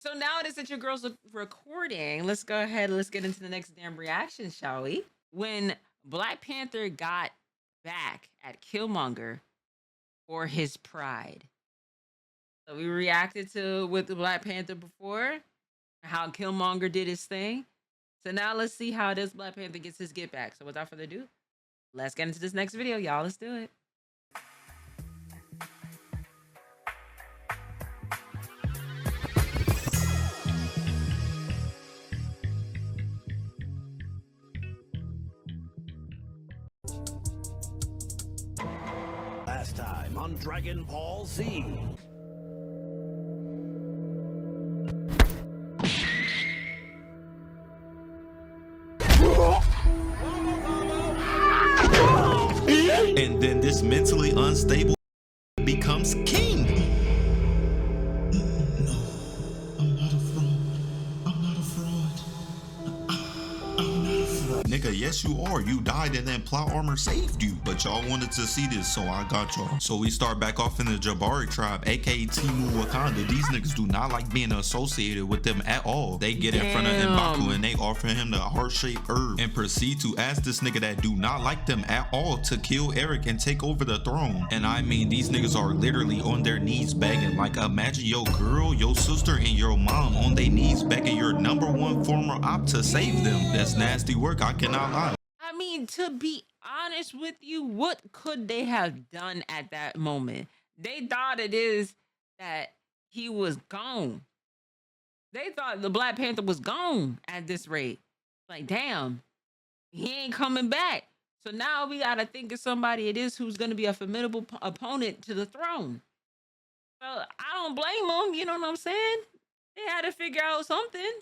So now it is that your girls are recording. Let's go ahead. Let's get into the next damn reaction, shall we? When Black Panther got back at Killmonger for his pride. So we reacted to with the Black Panther before, how Killmonger did his thing. So now let's see how this Black Panther gets his get back. So without further ado, let's get into this next video, y'all. Let's do it. Last time on Dragon Ball Z. And then this mentally unstable becomes king. No, I'm not a fraud. I'm not a fraud. I'm not a fraud. Nigga, yes you are. You died and then plot armor saved you. But y'all wanted to see this, so I got y'all. So we start back off in the Jabari tribe, aka Timu Wakanda. These niggas do not like being associated with them at all. They get in front of M'Baku and they offer him the heart-shaped herb and proceed to ask this nigga that do not like them at all to kill Eric and take over the throne. And I mean, these niggas are literally on their knees begging. Like, imagine your girl, your sister, and your mom on their knees begging your #1 former op to save them. That's nasty work, I cannot lie. I mean, to be honest with you, what could they have done at that moment? They thought it is that he was gone. They thought the Black Panther was gone at this rate. Like, damn, he ain't coming back. So now we got to think of somebody it is who's going to be a formidable opponent to the throne. So I don't blame them. You know what I'm saying? They had to figure out something.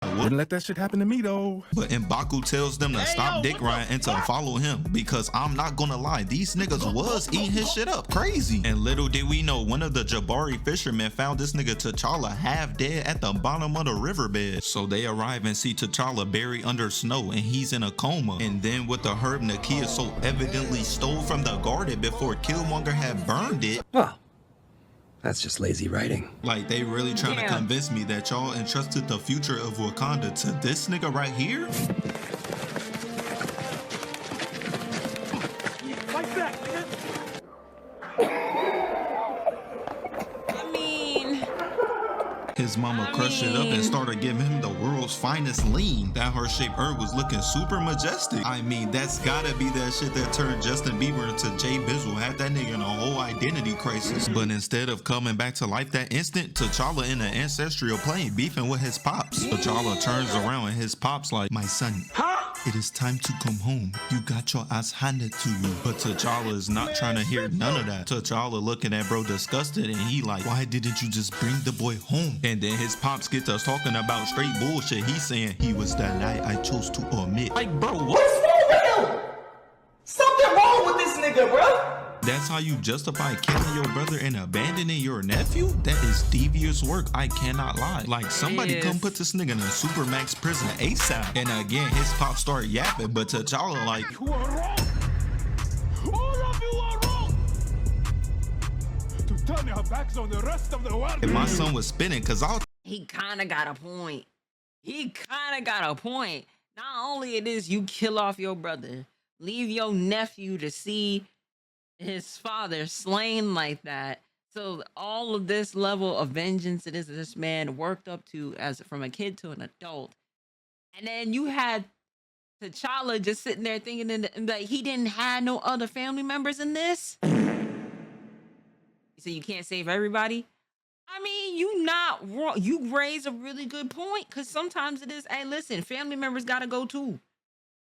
Wouldn't let that shit happen to me though. But M'Baku tells them to stop dick riding and to follow him, because I'm not gonna lie, these niggas was eating his shit up crazy. And little did we know, one of the Jabari fishermen found this nigga T'Challa half dead at the bottom of the riverbed. So they arrive and see T'Challa buried under snow and he's in a coma. And then with the herb Nakia so evidently stole from the garden before Killmonger had burned it. Well, that's just lazy writing. Like, they really trying to convince me that y'all entrusted the future of Wakanda to this nigga right here? Fight back, nigga. I mean, his mama crushed it up and started giving him the world's finest lean. That heart-shaped herb was looking super majestic. I mean, that's gotta be that shit that turned Justin Bieber into Jay Bizzle, had that nigga in a whole identity crisis. But instead of coming back to life that instant, T'Challa in the ancestral plane beefing with his pops. T'Challa turns around and his pops like, my son, it is time to come home. You got your ass handed to you. But T'Challa is not trying to hear none of that. T'Challa looking at bro disgusted and he like, why didn't you just bring the boy home? And then his pops get us talking about straight bullshit. He's saying he was the lie I chose to omit. Like, bro, what's wrong with him? Something wrong with this nigga, bro. That's how you justify killing your brother and abandoning your nephew? That is devious work, I cannot lie. Like, somebody come put this nigga in a supermax prison ASAP. And again, his pop start yapping, but T'Challa like, You are wrong. All of you are wrong. To turn your backs on the rest of the world. if my son was spinning, cause I'll he kind of got a point. He kind of got a point. Not only it is you kill off your brother, leave your nephew to see his father slain like that. So all of this level of vengeance it is this man worked up to as from a kid to an adult. And then you had T'Challa just sitting there thinking that he didn't have no other family members in this. So you can't save everybody. I mean, you not wrong. You raise a really good point, because sometimes it is, hey, listen, family members got to go too.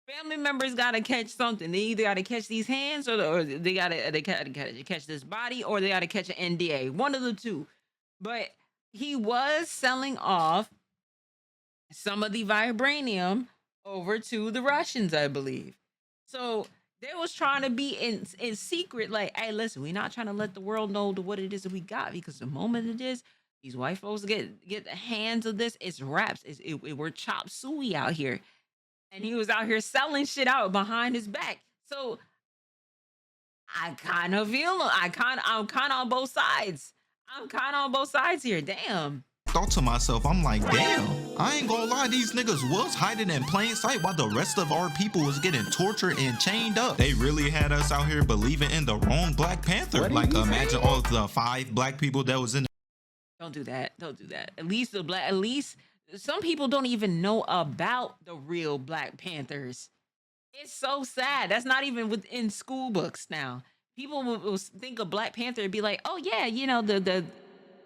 Family members got to catch something. They either got to catch these hands or they got to catch this body, or they got to catch an NDA. One of the two. But he was selling off some of the vibranium over to the Russians, I believe. So they was trying to be in secret, like, hey, listen, we're not trying to let the world know what it is that we got, because the moment it is, these white folks get the hands of this, it's wraps. We're chop suey out here. And he was out here selling shit out behind his back. So I kind of feel I'm kind of on both sides. I'm kind of on both sides here. Damn. thought to myself, I'm like, damn, I ain't gonna lie, these niggas was hiding in plain sight while the rest of our people was getting tortured and chained up. They really had us out here believing in the wrong Black Panther. Like, imagine all the 5 black people that was in. Don't do that. Don't do that. At least some people don't even know about the real Black Panthers. It's so sad. That's not even within school books now. People will think of Black Panther and be like, oh yeah, you know, the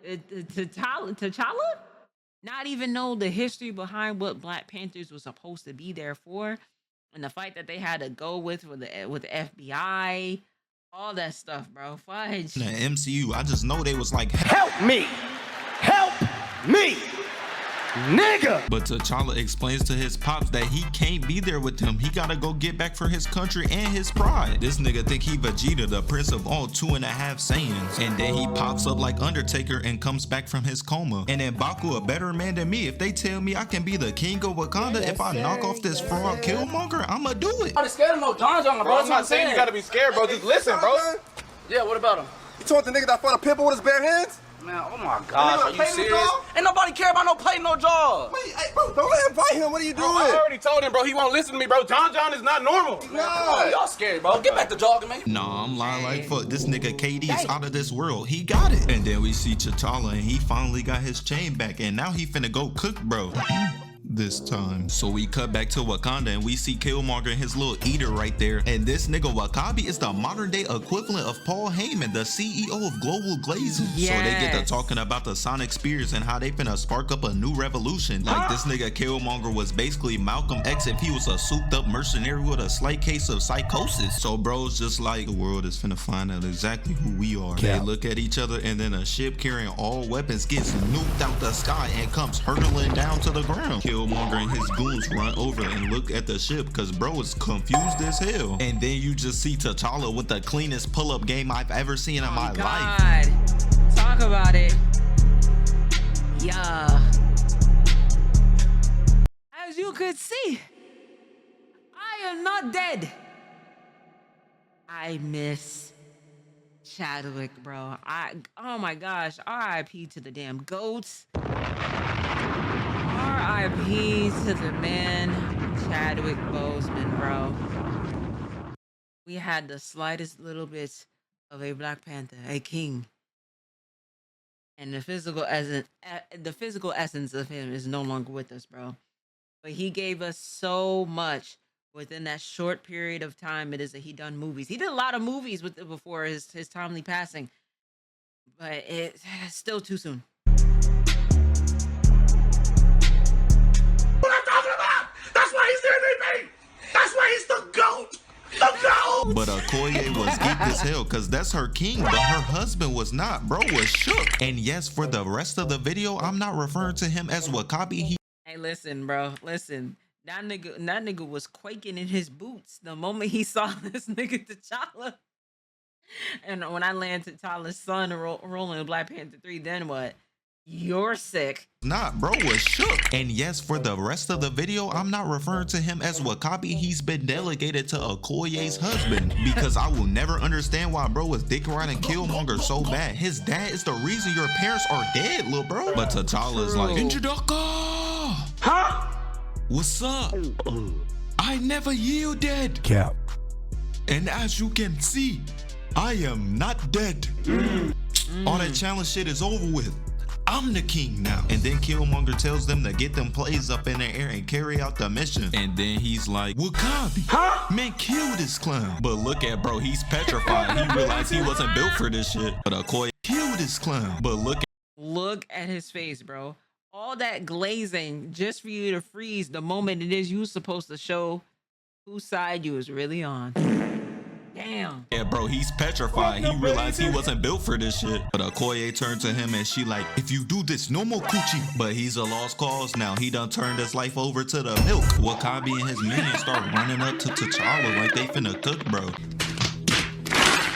T'Challa? Not even know the history behind what Black Panthers was supposed to be there for, and the fight that they had to go with the FBI, all that stuff, bro. Fudge. The MCU, I just know they was like, help me, nigga. But T'Challa explains to his pops that he can't be there with him. He gotta go get back for his country and his pride. This nigga think he Vegeta, the prince of all 2.5 Saiyans. And then he pops up like Undertaker and comes back from his coma. And then Baku a better man than me. If they tell me I can be the king of Wakanda, if I knock off this fraud Killmonger, I'ma do it. I'm scared of no John, bro. I'm not saying you gotta be scared, bro. Just listen, bro. Yeah, what about him? You told the nigga that fought a pimple with his bare hands? Man, oh my gosh, are you serious? Ain't nobody care about no play, no jaw. Wait, hey, bro, don't let him fight him. What are you doing? I already told him, bro. He won't listen to me, bro. John is not normal. No, y'all scared, bro. Get back to jogging, man. Nah, I'm lying like fuck. This nigga KD is out of this world. He got it. And then we see T'Challa and he finally got his chain back. And now he finna go cook, bro. This time. So we cut back to Wakanda and we see Killmonger and his little eater right there. And this nigga Wakabi is the modern day equivalent of Paul Heyman, the CEO of Global Glazing. Yes. So they get to talking about the Sonic Spears and how they finna spark up a new revolution. Like this nigga Killmonger was basically Malcolm X if he was a souped up mercenary with a slight case of psychosis. So bro's just like, the world is finna find out exactly who we are. They look at each other and then a ship carrying all weapons gets nuked out the sky and comes hurtling down to the ground. Killmonger and his goons run over and look at the ship because bro is confused as hell. And then you just see T'Challa with the cleanest pull-up game I've ever seen in my life. Talk about it. Yeah. As you could see, I am not dead. I miss Chadwick, bro. Oh my gosh. RIP to the damn goats. RIP to the man, Chadwick Boseman, bro. We had the slightest little bit of a Black Panther, a king. And the physical essence of him is no longer with us, bro. But he gave us so much within that short period of time it is that he done movies. He did a lot of movies before his timely passing. But it's still too soon. But Okoye was geeked as hell because that's her king, but her husband was not. Bro was shook. And yes, for the rest of the video, I'm not referring to him as Wakabi. Hey, listen, bro. Listen. That nigga was quaking in his boots the moment he saw this nigga T'Challa. And when I landed T'Challa's son rolling in Black Panther 3, then what? You're sick. Nah, bro was shook. And yes, for the rest of the video, I'm not referring to him as Wakabi. He's been delegated to Okoye's husband because I will never understand why bro was dick riding Killmonger so bad. His dad is the reason your parents are dead, little bro. But T'Challa's like, Introducker! Huh? What's up? I never yielded. Cap. And as you can see, I am not dead. All that challenge shit is over with. I'm the king now. And then Killmonger tells them to get them plays up in the air and carry out the mission. And then he's like, Wakabi, man, kill this clown. But look at bro, he's petrified. He realized he wasn't built for this shit. But Okoye, kill this clown. But look at his face, bro. All that glazing just for you to freeze the moment it is you supposed to show whose side you was really on. Damn. Yeah, bro, he's petrified. He realized he wasn't built for this shit. But Okoye turned to him and she like, if you do this, no more coochie. But he's a lost cause now. He done turned his life over to the milk. Wakabi and his minions start running up to T'Challa like they finna cook, bro.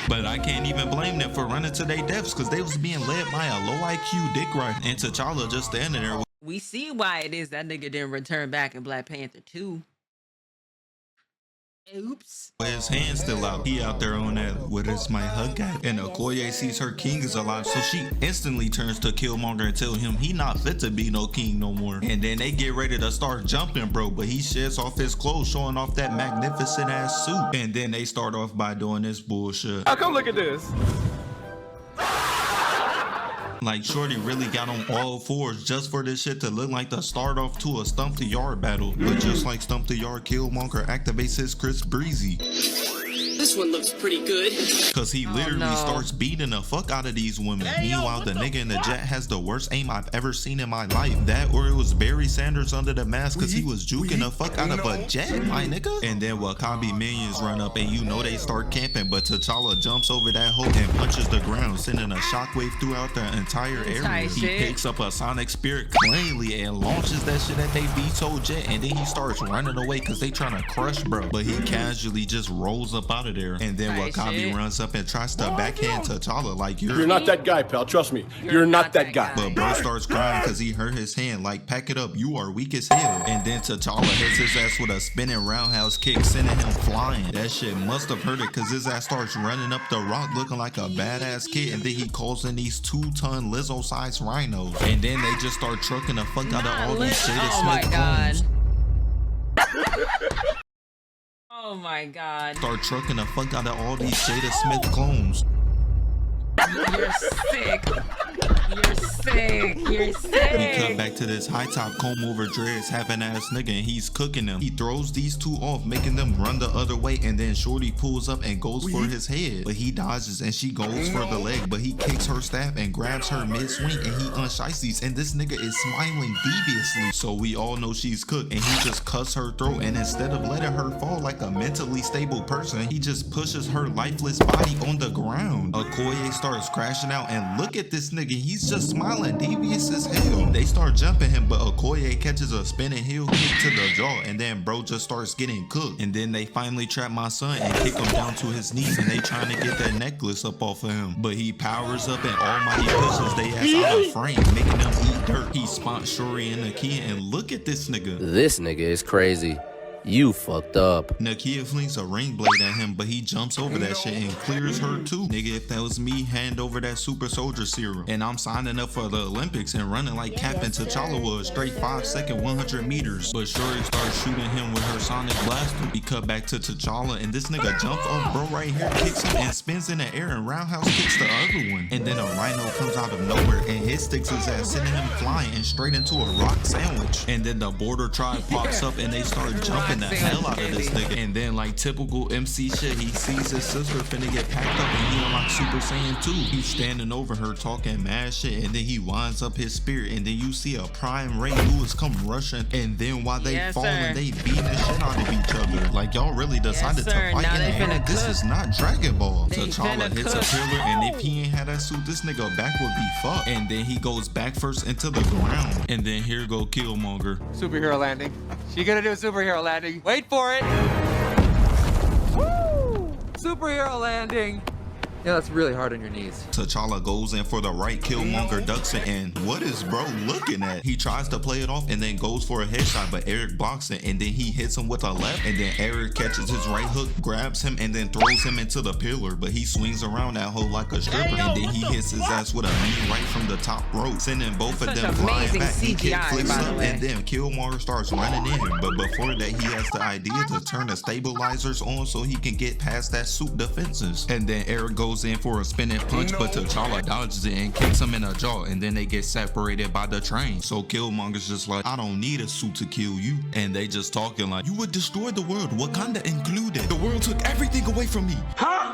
But I can't even blame them for running to their deaths because they was being led by a low IQ dick rider. And T'Challa just standing there. We see why it is that nigga didn't return back in Black Panther 2. Oops. With his hand still out, he out there on that, what is my hug at? And Okoye sees her king is alive, so she instantly turns to Killmonger and tell him he not fit to be no king no more. And then they get ready to start jumping, bro, but he sheds off his clothes, showing off that magnificent ass suit. And then they start off by doing this bullshit. Now come look at this. Like Shorty really got on all fours just for this shit to look like the start off to a Stump the Yard battle. But just like Stump the Yard, Killmonger activates his Chris Breezy. This one looks pretty good. Cause he literally starts beating the fuck out of these women. Meanwhile, the nigga in the jet has the worst aim I've ever seen in my life. That or it was Barry Sanders under the mask cause he was juking the fuck out of a jet, my nigga. And then Wakabi minions run up and you know they start camping, but T'Challa jumps over that hole and punches the ground, sending a shockwave throughout the entire area. He picks up a sonic spirit cleanly and launches that shit at they VTOL jet, and then he starts running away cause they trying to crush bro. But he casually just rolls up out of there. And then Wakabi runs up and tries to backhand T'Challa like you're not that guy, pal. Trust me. You're not that guy. But bro starts crying because he hurt his hand. Like, pack it up, you are weak as hell. And then T'Challa hits his ass with a spinning roundhouse kick, sending him flying. That shit must have hurt it because his ass starts running up the rock looking like a badass kid. And then he calls in these 2-ton Lizzo-sized rhinos. And then they just start trucking the fuck out of all these Jada Smith clones. Oh my god. Start trucking the fuck out of all these Jada Smith clones. You're sick. You're sick. You're sick. We cut back to this high top comb over dreads having ass nigga and he's cooking them. He throws these two off, making them run the other way, and then Shorty pulls up and goes for his head. But he dodges and she goes for the leg, but he kicks her staff and grabs her mid-swing and he unshiesties, and this nigga is smiling deviously. So we all know she's cooked and he just cuts her throat, and instead of letting her fall like a mentally stable person, he just pushes her lifeless body on the ground. Okoye starts crashing out and look at this nigga, he's just smiling devious as hell. They start jumping him, but Okoye catches a spinning heel kick to the jaw, and then bro just starts getting cooked. And then they finally trap my son and kick him down to his knees, and they trying to get that necklace up off of him. But he powers up and almighty pushes they ass out of frame, making them eat dirt. He spots Shuri and Nakia, and look at this nigga. This nigga is crazy. You fucked up. Nakia flings a ring blade at him, but he jumps over that shit and clears her too. Nigga, if that was me, hand over that super soldier serum. And I'm signing up for the Olympics and running like Captain T'Challa was, straight 5-second 100 meters. But Shuri starts shooting him with her sonic blaster. We cut back to T'Challa and this nigga jumps off bro right here, kicks him and spins in the air and roundhouse kicks the other one. And then a rhino comes out of nowhere and hit sticks his ass, sending him flying and straight into a rock sandwich. And then the border tribe pops up and they start jumping the hell out of this nigga. And then like typical MC shit, he sees his sister finna get packed up and he unlocks Super Saiyan 2. He's standing over her talking mad shit, and then he winds up his spirit, and then you see a prime Ray Lewis come rushing, and then while they fall and they beating the shit out of each other. Like y'all really decided to fight in the air. This is not Dragon Ball. T'Challa hits a pillar, and if he ain't had that suit, this nigga back would be fucked. And then he goes back first into the ground, and then here go Killmonger. Superhero landing. She gonna do a superhero landing. Wait for it. Woo! Superhero landing. Yeah, that's really hard on your knees. T'Challa goes in for the right, Killmonger ducks it, and what is bro looking at? He tries to play it off and then goes for a headshot, but Eric blocks it, and then he hits him with a left, and then Eric catches his right hook, grabs him, and then throws him into the pillar, but he swings around that hole like a stripper, and then he hits his ass with a knee right from the top rope, sending both of them flying back. He kick flips up, and then Killmonger starts running in, but before that he has the idea to turn the stabilizers on so he can get past that suit defenses. And then Eric goes in for a spinning punch, but T'Challa dodges it and kicks him in the jaw, and then they get separated by the train. So Killmonger's just like, I don't need a suit to kill you. And they just talking like, you would destroy the world, Wakanda included. The world took everything away from me.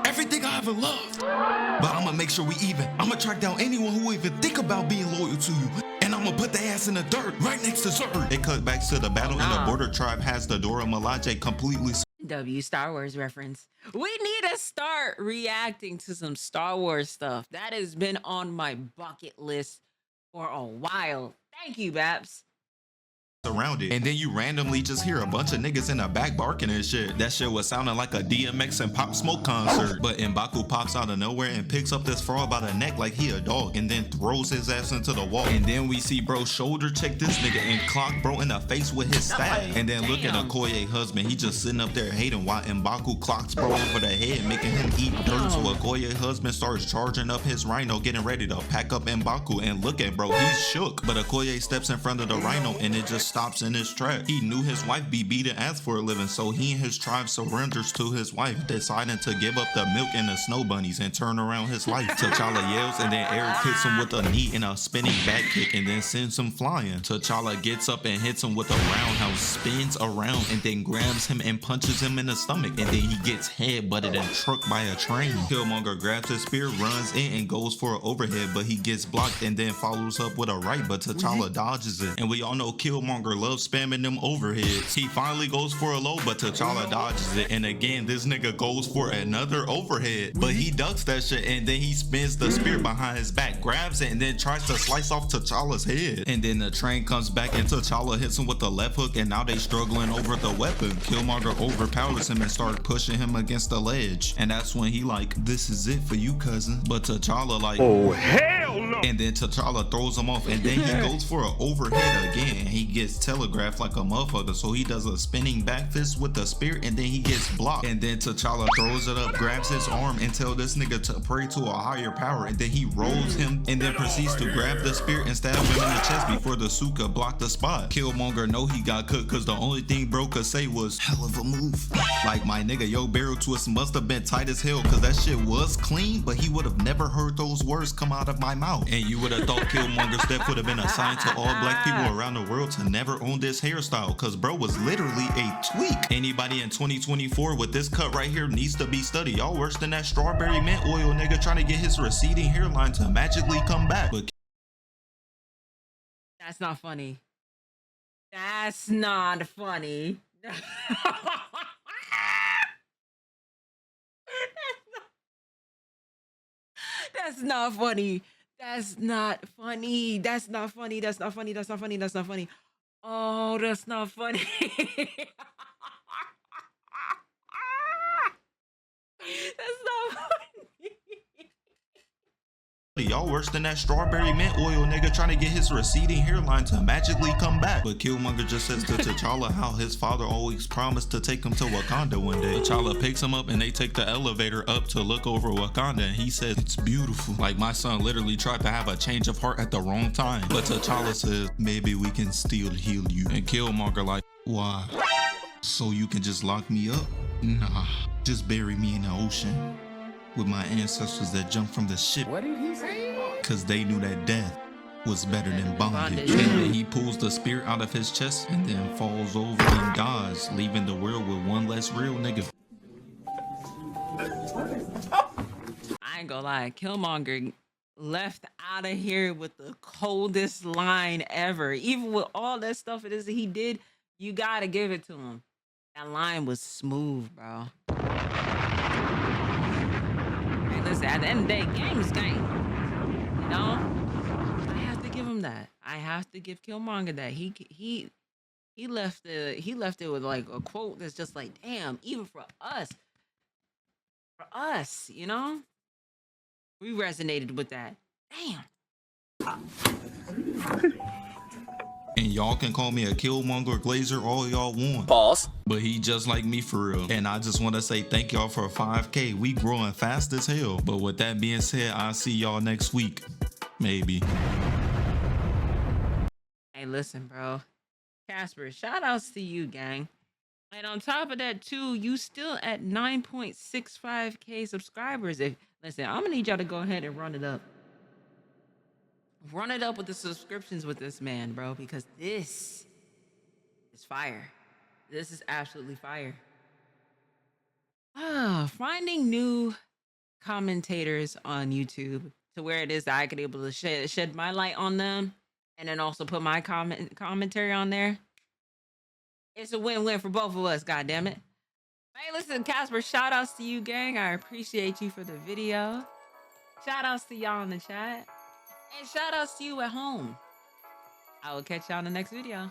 Everything I ever loved. But I'm gonna make sure we even. I'm gonna track down anyone who even think about being loyal to you. And I'm gonna put their ass in the dirt right next to Zerd. It cut back to the battle, and the border tribe has the Dora Milaje completely. W Star Wars reference. We need to start reacting to some Star Wars stuff. That has been on my bucket list for a while. Thank you, Babs. around it, and then you randomly just hear a bunch of niggas in the back barking and shit. That shit was sounding like a DMX and Pop Smoke concert. But M'Baku pops out of nowhere and picks up this frog by the neck like he a dog, and then throws his ass into the wall. And then we see bro shoulder check this nigga and clock bro in the face with his staff. And then look at Okoye husband, he just sitting up there hating while M'Baku clocks bro over the head, making him eat dirt. So Okoye husband starts charging up his rhino, getting ready to pack up M'Baku, and look at bro, he's shook. But Okoye steps in front of the rhino and it just stops in his track. He knew his wife be beating ass for a living, so he and his tribe surrenders to his wife, deciding to give up the milk and the snow bunnies and turn around his life. T'Challa yells, and then Eric hits him with a knee and a spinning back kick, and then sends him flying. T'Challa gets up and hits him with a roundhouse, spins around, and then grabs him and punches him in the stomach, and then he gets head butted and trucked by a train. Killmonger grabs his spear, runs in, and goes for an overhead, but he gets blocked and then follows up with a right, but T'Challa dodges it. And we all know Killmonger loves spamming them overheads. He finally goes for a low, but T'Challa dodges it, and again this nigga goes for another overhead, but he ducks that shit, and then he spins the spear behind his back, grabs it, and then tries to slice off T'Challa's head. And then the train comes back and T'Challa hits him with the left hook, and now they struggling over the weapon. Killmonger overpowers him and starts pushing him against the ledge, and that's when he like, this is it for you, cousin. But T'Challa like, oh hell no. And then T'Challa throws him off, and then he goes for an overhead again. He gets telegraphed like a motherfucker, so he does a spinning back fist with the spear, and then he gets blocked. And then T'Challa throws it up, grabs his arm, and tells this nigga to pray to a higher power, and then he rolls him and then proceeds to grab the spear and stab him in the chest before the suit could block the spot. Killmonger know he got cooked because the only thing bro could say was, hell of a move. Like, my nigga, yo barrel twist must have been tight as hell, because that shit was clean, but he would have never heard those words come out of my mouth. And you would have thought Killmonger's step would have been assigned to all black people around the world to never own this hairstyle, because bro was literally a tweak. Anybody in 2024 with this cut right here needs to be studied. Y'all worse than that strawberry mint oil nigga trying to get his receding hairline to magically come back. But That's not funny. That's not funny. That's not funny. That's not funny. That's not funny. That's not funny. That's not funny. That's not funny. Oh, that's not funny. That's not funny. y'all worse than that strawberry mint oil nigga trying to get his receding hairline to magically come back. But Killmonger just says to T'Challa how his father always promised to take him to Wakanda one day. T'Challa picks him up and they take the elevator up to look over Wakanda, and he says, it's beautiful. Like, my son literally tried to have a change of heart at the wrong time. But T'Challa says, maybe we can still heal you. And Killmonger like, why? So you can just lock me up? Nah, just bury me in the ocean with my ancestors that jumped from the ship. What did he say? Cause they knew that death was better than bondage. And then he pulls the spear out of his chest and then falls over and dies, leaving the world with one less real nigga. I ain't gonna lie, Killmonger left out of here with the coldest line ever. Even with all that stuff it is that he did, you gotta give it to him. That line was smooth, bro. Hey, listen, at the end of the day, game is game. You know? I have to give him that. I have to give Killmonger that. He left it with like a quote that's just like, damn, even for us, you know? We resonated with that. Damn. And y'all can call me a Killmonger glazer all y'all want. Pause. But he just like me for real. And I just want to say thank y'all for 5K. We growing fast as hell. But with that being said, I'll see y'all next week. Maybe. Hey, listen, bro. Casper, shout outs to you, gang. And on top of that, too, you still at 9.65K subscribers. Listen, I'm gonna need y'all to go ahead and run it up. Run it up with the subscriptions with this man, bro, because this is fire. This is absolutely fire. Finding new commentators on YouTube to where it is that I could able to shed my light on them and then also put my commentary on there. It's a win-win for both of us, goddammit. Hey, listen, Casper, shout outs to you, gang. I appreciate you for the video. Shout outs to y'all in the chat. And shout outs to you at home. I will catch y'all in the next video.